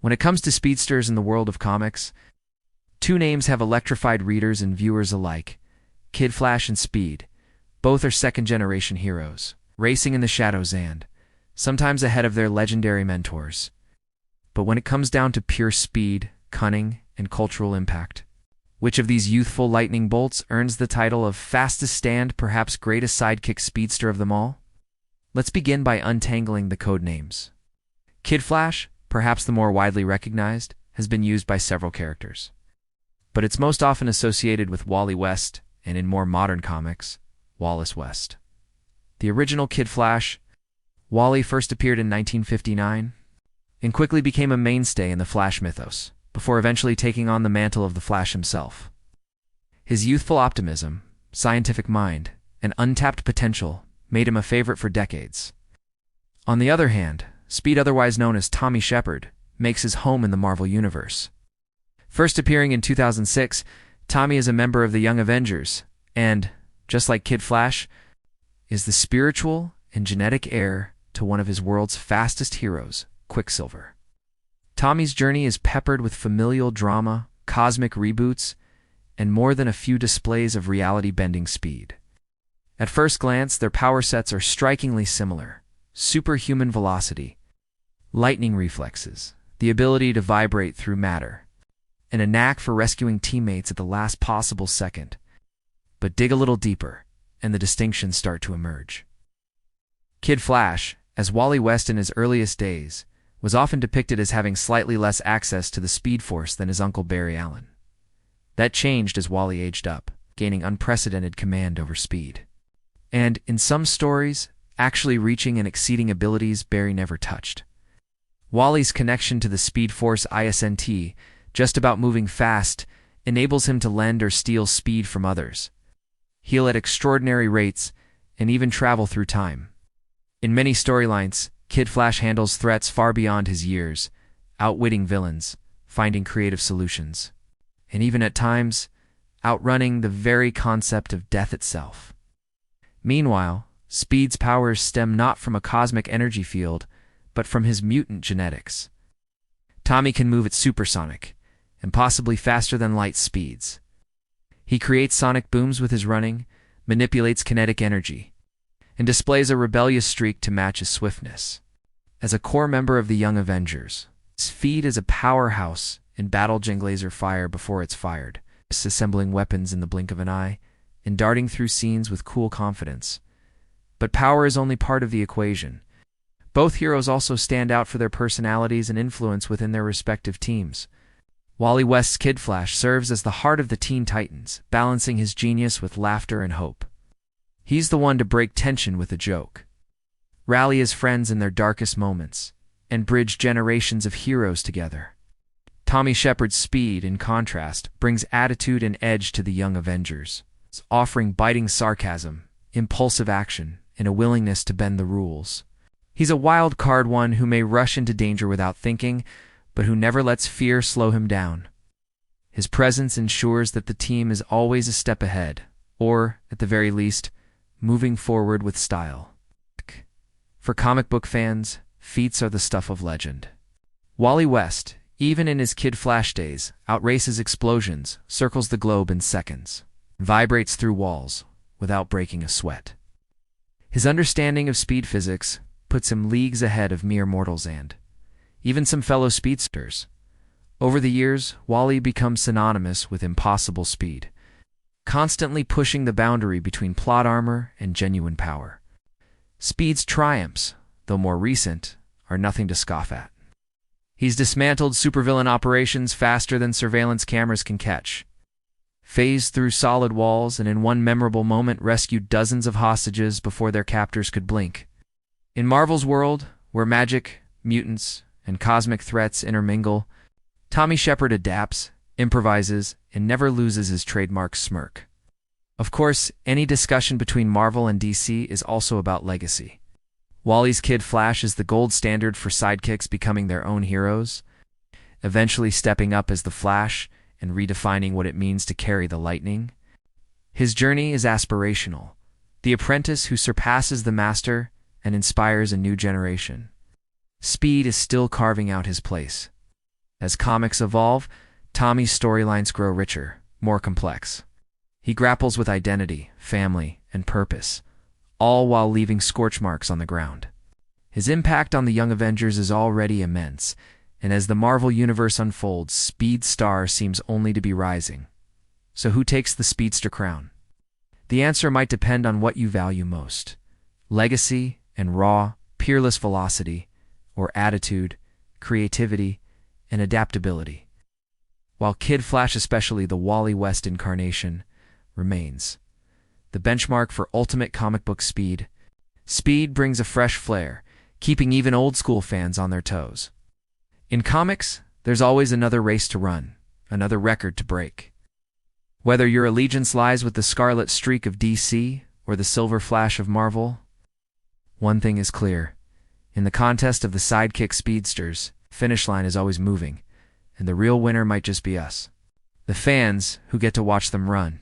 When it comes to speedsters in the world of comics, two names have electrified readers and viewers alike: Kid Flash and Speed. Both are second-generation heroes, racing in the shadows and, sometimes ahead of their legendary mentors. But when it comes down to pure speed, cunning, and cultural impact, which of these youthful lightning bolts earns the title of fastest and perhaps greatest sidekick speedster of them all? Let's begin by untangling the code names. Kid Flash, perhaps the more widely recognized, has been used by several characters, but it's most often associated with Wally West, and in more modern comics, Wallace West. The original Kid Flash, Wally, first appeared in 1959 and quickly became a mainstay in the Flash mythos, before eventually taking on the mantle of the Flash himself. His youthful optimism, scientific mind, and untapped potential made him a favorite for decades. On the other hand, Speed, otherwise known as Tommy Shepard, makes his home in the Marvel Universe. First appearing in 2006, Tommy is a member of the Young Avengers and, just like Kid Flash, is the spiritual and genetic heir to one of his world's fastest heroes, Quicksilver. Tommy's journey is peppered with familial drama, cosmic reboots, and more than a few displays of reality-bending speed. At first glance, their power sets are strikingly similar: superhuman velocity, lightning reflexes, the ability to vibrate through matter, and a knack for rescuing teammates at the last possible second. But dig a little deeper, and the distinctions start to emerge. Kid Flash, as Wally West in his earliest days, was often depicted as having slightly less access to the Speed Force than his uncle Barry Allen. That changed as Wally aged up, gaining unprecedented command over Speed, and, in some stories, actually reaching and exceeding abilities Barry never touched. Wally's connection to the Speed Force ISNT, just about moving fast, enables him to lend or steal speed from others, heal at extraordinary rates, and even travel through time. In many storylines, Kid Flash handles threats far beyond his years, outwitting villains, finding creative solutions, and even at times, outrunning the very concept of death itself. Meanwhile, Speed's powers stem not from a cosmic energy field, but from his mutant genetics. Tommy can move at supersonic, and possibly faster than light speeds. He creates sonic booms with his running, manipulates kinetic energy, and displays a rebellious streak to match his swiftness. As a core member of the Young Avengers, Speed is a powerhouse in battle-jing laser fire before it's fired, assembling weapons in the blink of an eye, and darting through scenes with cool confidence. But power is only part of the equation. Both heroes also stand out for their personalities and influence within their respective teams. Wally West's Kid Flash serves as the heart of the Teen Titans, balancing his genius with laughter and hope. He's the one to break tension with a joke, rally his friends in their darkest moments, and bridge generations of heroes together. Tommy Shepard's Speed, in contrast, brings attitude and edge to the Young Avengers, offering biting sarcasm, impulsive action, and a willingness to bend the rules. He's a wild card, one who may rush into danger without thinking, but who never lets fear slow him down. His presence ensures that the team is always a step ahead, or, at the very least, moving forward with style. For comic book fans, feats are the stuff of legend. Wally West, even in his Kid Flash days, outraces explosions, circles the globe in seconds, vibrates through walls without breaking a sweat. His understanding of speed physics puts him leagues ahead of mere mortals and even some fellow speedsters. Over the years, Wally becomes synonymous with impossible speed, constantly pushing the boundary between plot armor and genuine power. Speed's triumphs, though more recent, are nothing to scoff at. He's dismantled supervillain operations faster than surveillance cameras can catch, phased through solid walls, and in one memorable moment rescued dozens of hostages before their captors could blink. In Marvel's world, where magic, mutants, and cosmic threats intermingle, Tommy Shepard adapts, improvises, and never loses his trademark smirk. Of course, any discussion between Marvel and DC is also about legacy. Wally's Kid Flash is the gold standard for sidekicks becoming their own heroes, eventually stepping up as the Flash and redefining what it means to carry the lightning. His journey is aspirational, the apprentice who surpasses the master and inspires a new generation. Speed is still carving out his place, As comics evolve, Tommy's storylines grow richer, more complex. He grapples with identity, family, and purpose, all while leaving scorch marks on the ground. His impact on the Young Avengers is already immense, and as the Marvel Universe unfolds, Speedstar seems only to be rising. So who takes the Speedster crown? The answer might depend on what you value most: legacy and raw, peerless velocity, or attitude, creativity, and adaptability. While Kid Flash, especially the Wally West incarnation, remains the benchmark for ultimate comic book speed. Speed brings a fresh flair, keeping even old-school fans on their toes. In comics, there's always another race to run, another record to break. Whether your allegiance lies with the scarlet streak of DC or the silver flash of Marvel, one thing is clear. In the contest of the sidekick speedsters, finish line is always moving, and the real winner might just be us, the fans who get to watch them run.